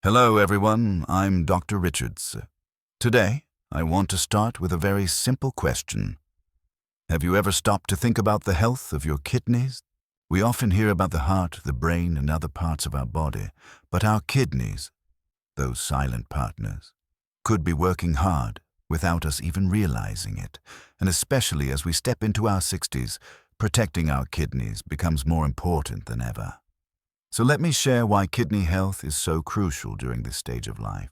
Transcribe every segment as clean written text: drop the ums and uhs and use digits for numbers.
Hello everyone, I'm Dr. Richards. Today, I want to start with a very simple question. Have you ever stopped to think about the health of your kidneys? We often hear about the heart, the brain, and other parts of our body, but our kidneys, those silent partners, could be working hard without us even realizing it, and especially as we step into our 60s, protecting our kidneys becomes more important than ever. So let me share why kidney health is so crucial during this stage of life.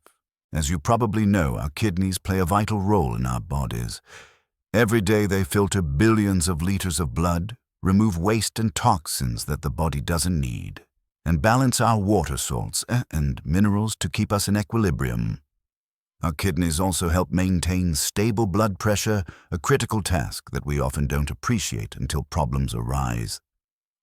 As you probably know, our kidneys play a vital role in our bodies. Every day they filter billions of liters of blood, remove waste and toxins that the body doesn't need, and balance our water salts and minerals to keep us in equilibrium. Our kidneys also help maintain stable blood pressure, a critical task that we often don't appreciate until problems arise.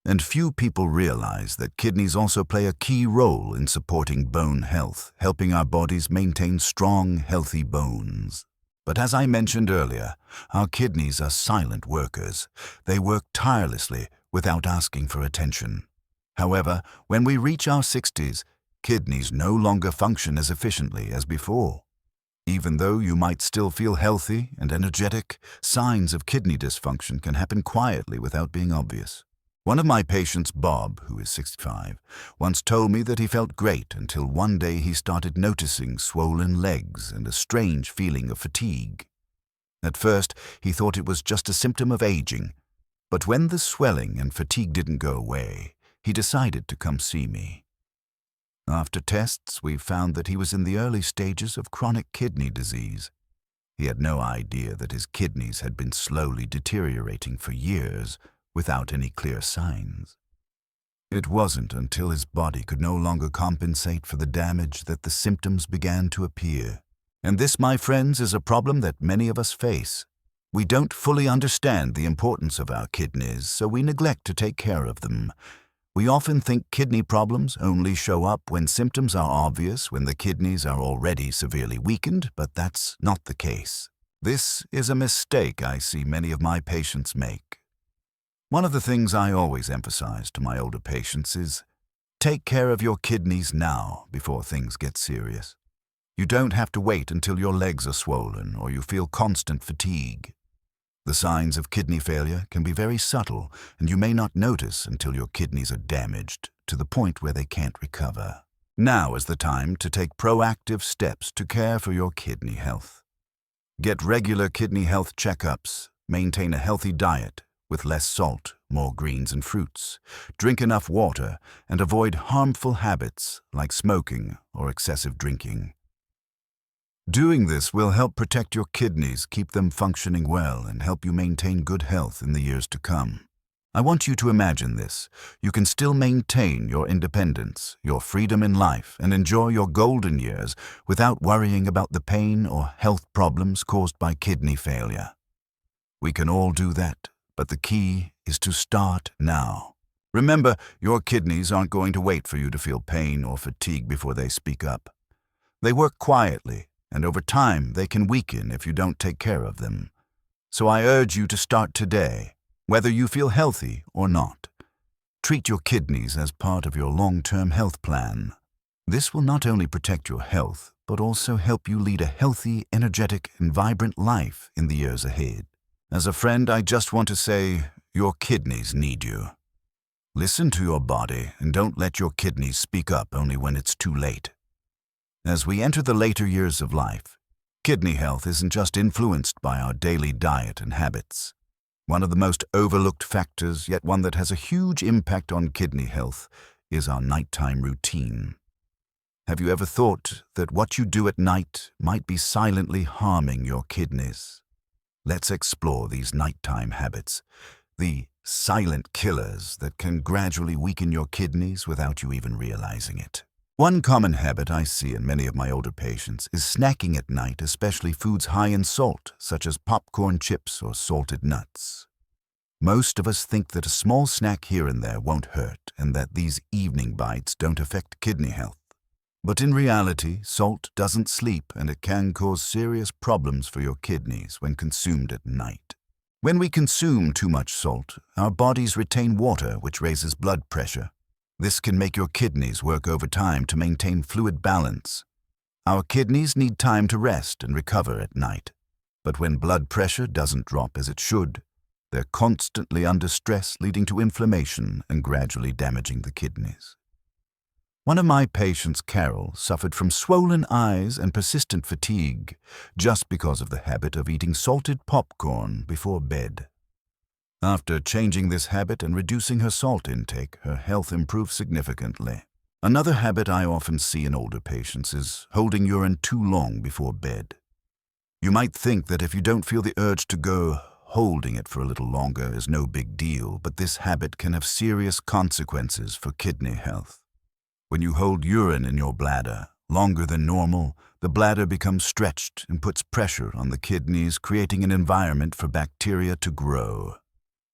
And few people realize that kidneys also play a key role in supporting bone health, helping our bodies maintain strong, healthy bones. But as I mentioned earlier, our kidneys are silent workers. They work tirelessly without asking for attention. However, when we reach our 60s, kidneys no longer function as efficiently as before. Even though you might still feel healthy and energetic, signs of kidney dysfunction can happen quietly without being obvious. One of my patients, Bob, who is 65, once told me that he felt great until one day he started noticing swollen legs and a strange feeling of fatigue. At first, he thought it was just a symptom of aging, but when the swelling and fatigue didn't go away, he decided to come see me. After tests, we found that he was in the early stages of chronic kidney disease. He had no idea that his kidneys had been slowly deteriorating for years, without any clear signs. It wasn't until his body could no longer compensate for the damage that the symptoms began to appear. And this, my friends, is a problem that many of us face. We don't fully understand the importance of our kidneys, so we neglect to take care of them. We often think kidney problems only show up when symptoms are obvious, when the kidneys are already severely weakened, but that's not the case. This is a mistake I see many of my patients make. One of the things I always emphasize to my older patients is, take care of your kidneys now before things get serious. You don't have to wait until your legs are swollen or you feel constant fatigue. The signs of kidney failure can be very subtle, and you may not notice until your kidneys are damaged to the point where they can't recover. Now is the time to take proactive steps to care for your kidney health. Get regular kidney health checkups, maintain a healthy diet, with less salt, more greens and fruits. Drink enough water and avoid harmful habits like smoking or excessive drinking. Doing this will help protect your kidneys, keep them functioning well, and help you maintain good health in the years to come. I want you to imagine this. You can still maintain your independence, your freedom in life, and enjoy your golden years without worrying about the pain or health problems caused by kidney failure. We can all do that. But the key is to start now. Remember, your kidneys aren't going to wait for you to feel pain or fatigue before they speak up. They work quietly, and over time they can weaken if you don't take care of them. So I urge you to start today, whether you feel healthy or not. Treat your kidneys as part of your long-term health plan. This will not only protect your health, but also help you lead a healthy, energetic, and vibrant life in the years ahead. As a friend, I just want to say, your kidneys need you. Listen to your body and don't let your kidneys speak up only when it's too late. As we enter the later years of life, kidney health isn't just influenced by our daily diet and habits. One of the most overlooked factors, yet one that has a huge impact on kidney health, is our nighttime routine. Have you ever thought that what you do at night might be silently harming your kidneys? Let's explore these nighttime habits, the silent killers that can gradually weaken your kidneys without you even realizing it. One common habit I see in many of my older patients is snacking at night, especially foods high in salt, such as popcorn chips or salted nuts. Most of us think that a small snack here and there won't hurt, and that these evening bites don't affect kidney health. But in reality, salt doesn't sleep, and it can cause serious problems for your kidneys when consumed at night. When we consume too much salt, our bodies retain water, which raises blood pressure. This can make your kidneys work overtime to maintain fluid balance. Our kidneys need time to rest and recover at night. But when blood pressure doesn't drop as it should, they're constantly under stress, leading to inflammation and gradually damaging the kidneys. One of my patients, Carol, suffered from swollen eyes and persistent fatigue just because of the habit of eating salted popcorn before bed. After changing this habit and reducing her salt intake, her health improved significantly. Another habit I often see in older patients is holding urine too long before bed. You might think that if you don't feel the urge to go, holding it for a little longer is no big deal, but this habit can have serious consequences for kidney health. When you hold urine in your bladder longer than normal, the bladder becomes stretched and puts pressure on the kidneys, creating an environment for bacteria to grow.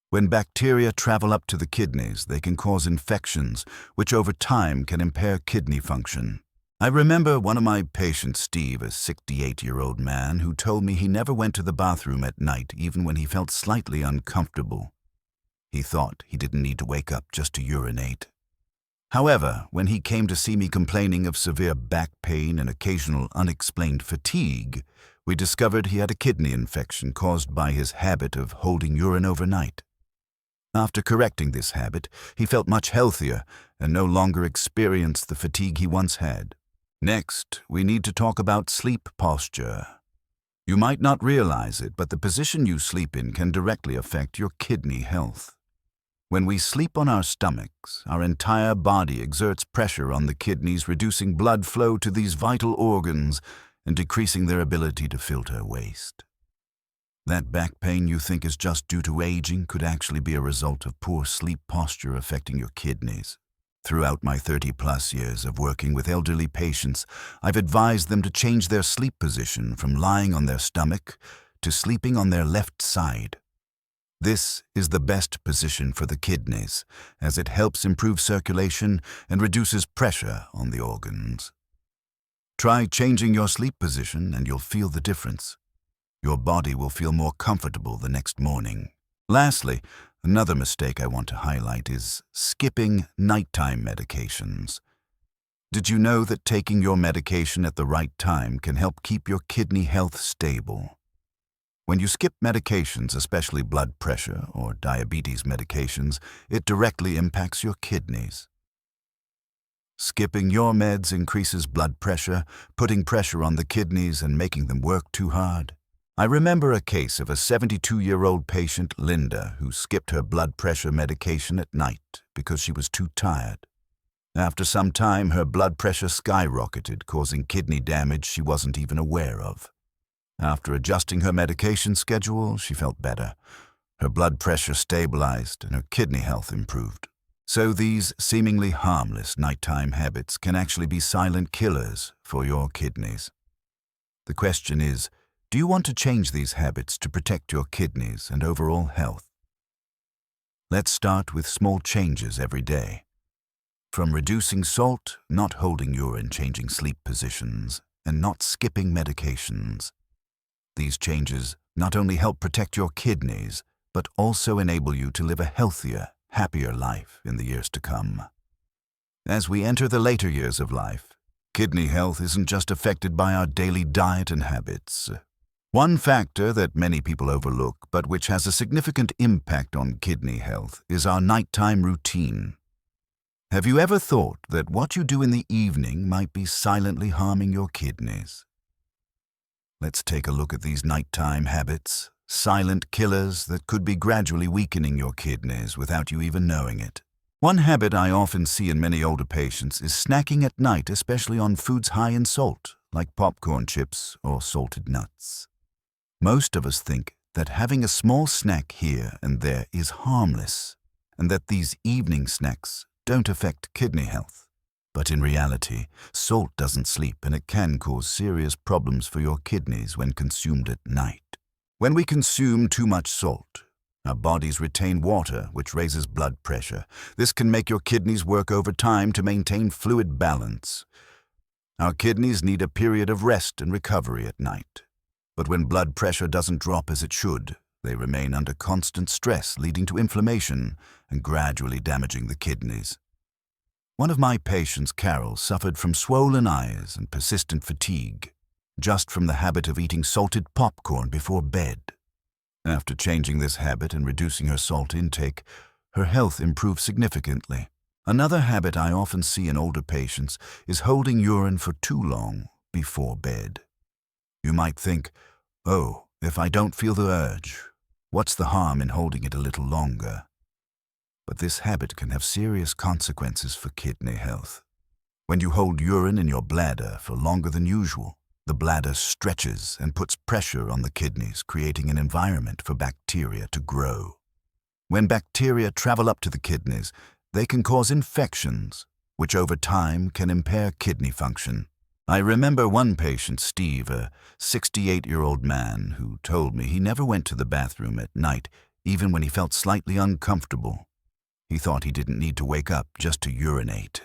When bacteria travel up to the kidneys, they can cause infections, which over time can impair kidney function. I remember one of my patients, Steve, a 68-year-old man, who told me he never went to the bathroom at night, even when he felt slightly uncomfortable. He thought he didn't need to wake up just to urinate. However, when he came to see me complaining of severe back pain and occasional unexplained fatigue, we discovered he had a kidney infection caused by his habit of holding urine overnight. After correcting this habit, he felt much healthier and no longer experienced the fatigue he once had. Next, we need to talk about sleep posture. You might not realize it, but the position you sleep in can directly affect your kidney health. When we sleep on our stomachs, our entire body exerts pressure on the kidneys, reducing blood flow to these vital organs and decreasing their ability to filter waste. That back pain you think is just due to aging could actually be a result of poor sleep posture affecting your kidneys. Throughout my 30-plus years of working with elderly patients, I've advised them to change their sleep position from lying on their stomach to sleeping on their left side. This is the best position for the kidneys, as it helps improve circulation and reduces pressure on the organs. Try changing your sleep position and you'll feel the difference. Your body will feel more comfortable the next morning. Lastly, another mistake I want to highlight is skipping nighttime medications. Did you know that taking your medication at the right time can help keep your kidney health stable? When you skip medications, especially blood pressure or diabetes medications, it directly impacts your kidneys. Skipping your meds increases blood pressure, putting pressure on the kidneys and making them work too hard. I remember a case of a 72-year-old patient, Linda, who skipped her blood pressure medication at night because she was too tired. After some time, her blood pressure skyrocketed, causing kidney damage she wasn't even aware of. After adjusting her medication schedule, she felt better. Her blood pressure stabilized and her kidney health improved. So these seemingly harmless nighttime habits can actually be silent killers for your kidneys. The question is, do you want to change these habits to protect your kidneys and overall health? Let's start with small changes every day. From reducing salt, not holding urine, changing sleep positions, and not skipping medications. These changes not only help protect your kidneys, but also enable you to live a healthier, happier life in the years to come. As we enter the later years of life, kidney health isn't just affected by our daily diet and habits. One factor that many people overlook, but which has a significant impact on kidney health, is our nighttime routine. Have you ever thought that what you do in the evening might be silently harming your kidneys? Let's take a look at these nighttime habits, silent killers that could be gradually weakening your kidneys without you even knowing it. One habit I often see in many older patients is snacking at night, especially on foods high in salt, like popcorn chips or salted nuts. Most of us think that having a small snack here and there is harmless, and that these evening snacks don't affect kidney health. But in reality, salt doesn't sleep and it can cause serious problems for your kidneys when consumed at night. When we consume too much salt, our bodies retain water, which raises blood pressure. This can make your kidneys work overtime to maintain fluid balance. Our kidneys need a period of rest and recovery at night. But when blood pressure doesn't drop as it should, they remain under constant stress, leading to inflammation and gradually damaging the kidneys. One of my patients, Carol, suffered from swollen eyes and persistent fatigue, just from the habit of eating salted popcorn before bed. After changing this habit and reducing her salt intake, her health improved significantly. Another habit I often see in older patients is holding urine for too long before bed. You might think, oh, if I don't feel the urge, what's the harm in holding it a little longer? But this habit can have serious consequences for kidney health. When you hold urine in your bladder for longer than usual, the bladder stretches and puts pressure on the kidneys, creating an environment for bacteria to grow. When bacteria travel up to the kidneys, they can cause infections, which over time can impair kidney function. I remember one patient, Steve, a 68-year-old man, who told me he never went to the bathroom at night, even when he felt slightly uncomfortable. He thought he didn't need to wake up just to urinate.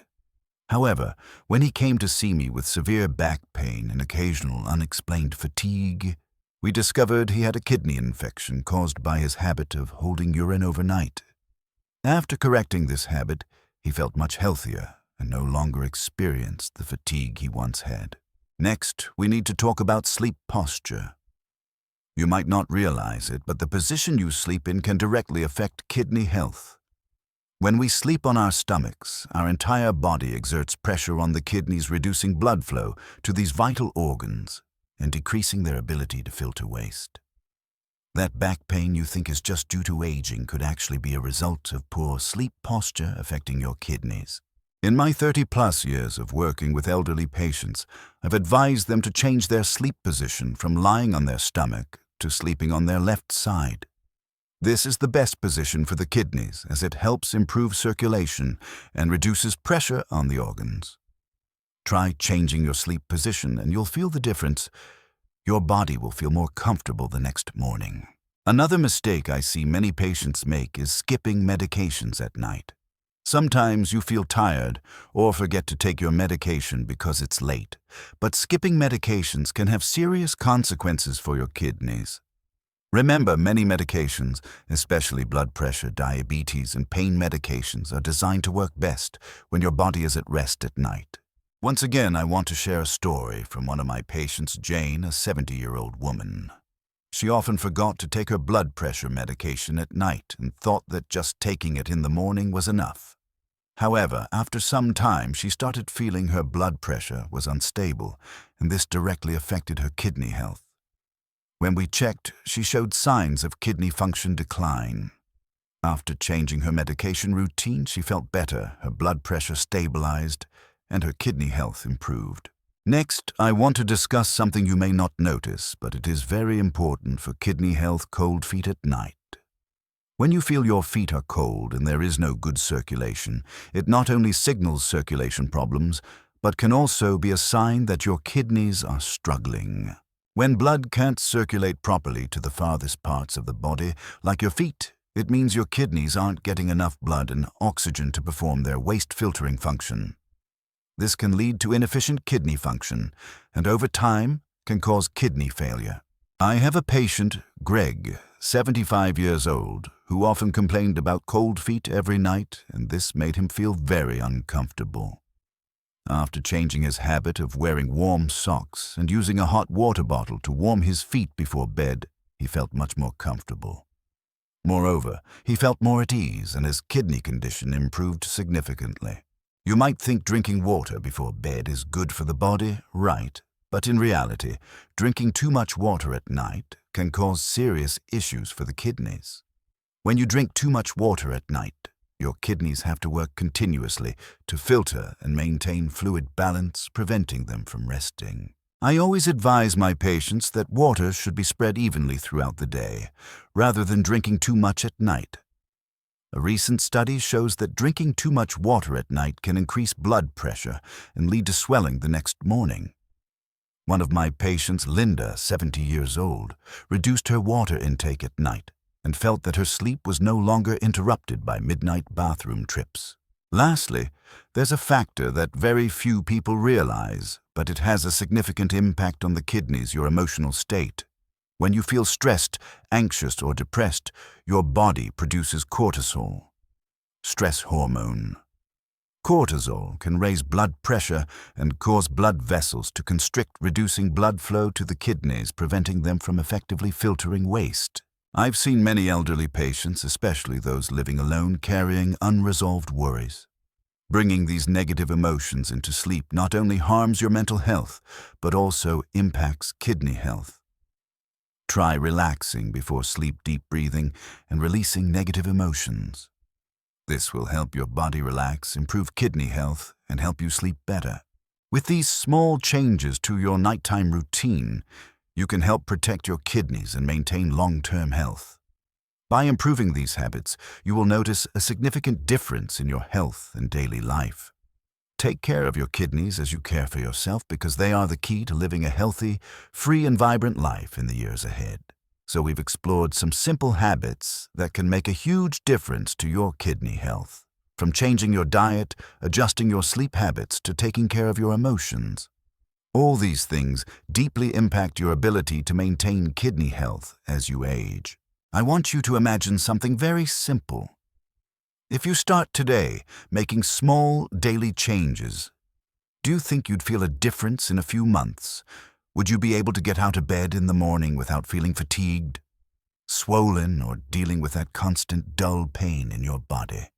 However, when he came to see me with severe back pain and occasional unexplained fatigue, we discovered he had a kidney infection caused by his habit of holding urine overnight. After correcting this habit, he felt much healthier and no longer experienced the fatigue he once had. Next, we need to talk about sleep posture. You might not realize it, but the position you sleep in can directly affect kidney health. When we sleep on our stomachs, our entire body exerts pressure on the kidneys, reducing blood flow to these vital organs and decreasing their ability to filter waste. That back pain you think is just due to aging could actually be a result of poor sleep posture affecting your kidneys. In my 30-plus years of working with elderly patients, I've advised them to change their sleep position from lying on their stomach to sleeping on their left side. This is the best position for the kidneys, as it helps improve circulation and reduces pressure on the organs. Try changing your sleep position and you'll feel the difference. Your body will feel more comfortable the next morning. Another mistake I see many patients make is skipping medications at night. Sometimes you feel tired or forget to take your medication because it's late, but skipping medications can have serious consequences for your kidneys. Remember, many medications, especially blood pressure, diabetes, and pain medications, are designed to work best when your body is at rest at night. Once again, I want to share a story from one of my patients, Jane, a 70-year-old woman. She often forgot to take her blood pressure medication at night and thought that just taking it in the morning was enough. However, after some time, she started feeling her blood pressure was unstable, and this directly affected her kidney health. When we checked, she showed signs of kidney function decline. After changing her medication routine, she felt better, her blood pressure stabilized, and her kidney health improved. Next, I want to discuss something you may not notice, but it is very important for kidney health: cold feet at night. When you feel your feet are cold and there is no good circulation, it not only signals circulation problems, but can also be a sign that your kidneys are struggling. When blood can't circulate properly to the farthest parts of the body, like your feet, it means your kidneys aren't getting enough blood and oxygen to perform their waste filtering function. This can lead to inefficient kidney function, and over time can cause kidney failure. I have a patient, Greg, 75 years old, who often complained about cold feet every night, and this made him feel very uncomfortable. After changing his habit of wearing warm socks and using a hot water bottle to warm his feet before bed, he felt much more comfortable. Moreover, he felt more at ease and his kidney condition improved significantly. You might think drinking water before bed is good for the body, right? But in reality, drinking too much water at night can cause serious issues for the kidneys. When you drink too much water at night, your kidneys have to work continuously to filter and maintain fluid balance, preventing them from resting. I always advise my patients that water should be spread evenly throughout the day, rather than drinking too much at night. A recent study shows that drinking too much water at night can increase blood pressure and lead to swelling the next morning. One of my patients, Linda, 70 years old, reduced her water intake at night and felt that her sleep was no longer interrupted by midnight bathroom trips. Lastly, there's a factor that very few people realize, but it has a significant impact on the kidneys: your emotional state. When you feel stressed, anxious, or depressed, your body produces cortisol, stress hormone. Cortisol can raise blood pressure and cause blood vessels to constrict, reducing blood flow to the kidneys, preventing them from effectively filtering waste. I've seen many elderly patients, especially those living alone, carrying unresolved worries. Bringing these negative emotions into sleep not only harms your mental health, but also impacts kidney health. Try relaxing before sleep, deep breathing, and releasing negative emotions. This will help your body relax, improve kidney health, and help you sleep better. With these small changes to your nighttime routine, you can help protect your kidneys and maintain long-term health. By improving these habits, you will notice a significant difference in your health and daily life. Take care of your kidneys as you care for yourself, because they are the key to living a healthy, free and vibrant life in the years ahead. So we've explored some simple habits that can make a huge difference to your kidney health. From changing your diet, adjusting your sleep habits, to taking care of your emotions. All these things deeply impact your ability to maintain kidney health as you age. I want you to imagine something very simple. If you start today making small daily changes, do you think you'd feel a difference in a few months? Would you be able to get out of bed in the morning without feeling fatigued, swollen, or dealing with that constant dull pain in your body?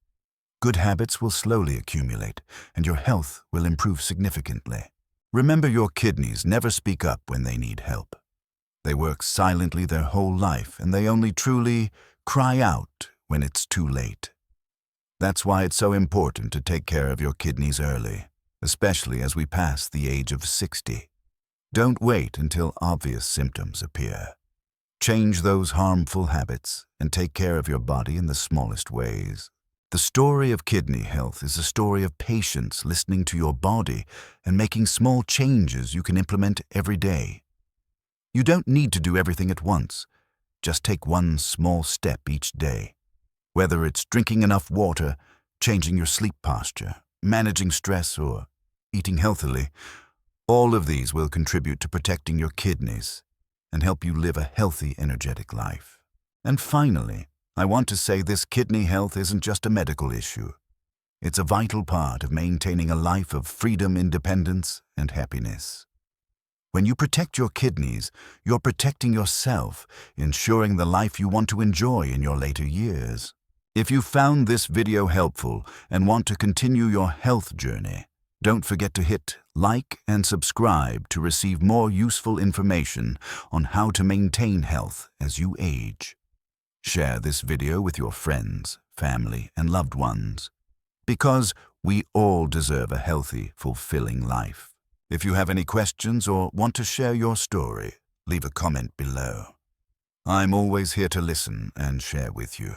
Good habits will slowly accumulate, and your health will improve significantly. Remember, your kidneys never speak up when they need help. They work silently their whole life, and they only truly cry out when it's too late. That's why it's so important to take care of your kidneys early, especially as we pass the age of 60. Don't wait until obvious symptoms appear. Change those harmful habits and take care of your body in the smallest ways. The story of kidney health is a story of patience, listening to your body, and making small changes you can implement every day. You don't need to do everything at once. Just take one small step each day. Whether it's drinking enough water, changing your sleep posture, managing stress, or eating healthily, all of these will contribute to protecting your kidneys and help you live a healthy, energetic life. And finally, I want to say this: kidney health isn't just a medical issue. It's a vital part of maintaining a life of freedom, independence, and happiness. When you protect your kidneys, you're protecting yourself, ensuring the life you want to enjoy in your later years. If you found this video helpful and want to continue your health journey, don't forget to hit like and subscribe to receive more useful information on how to maintain health as you age. Share this video with your friends, family, and loved ones, because we all deserve a healthy, fulfilling life. If you have any questions or want to share your story, leave a comment below. I'm always here to listen and share with you.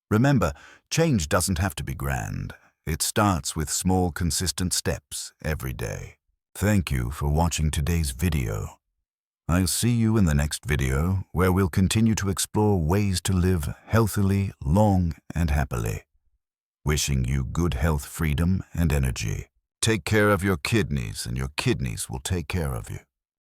Remember, change doesn't have to be grand. It starts with small, consistent steps every day. Thank you for watching today's video. I'll see you in the next video, where we'll continue to explore ways to live healthily, long, and happily. Wishing you good health, freedom, and energy. Take care of your kidneys, and your kidneys will take care of you.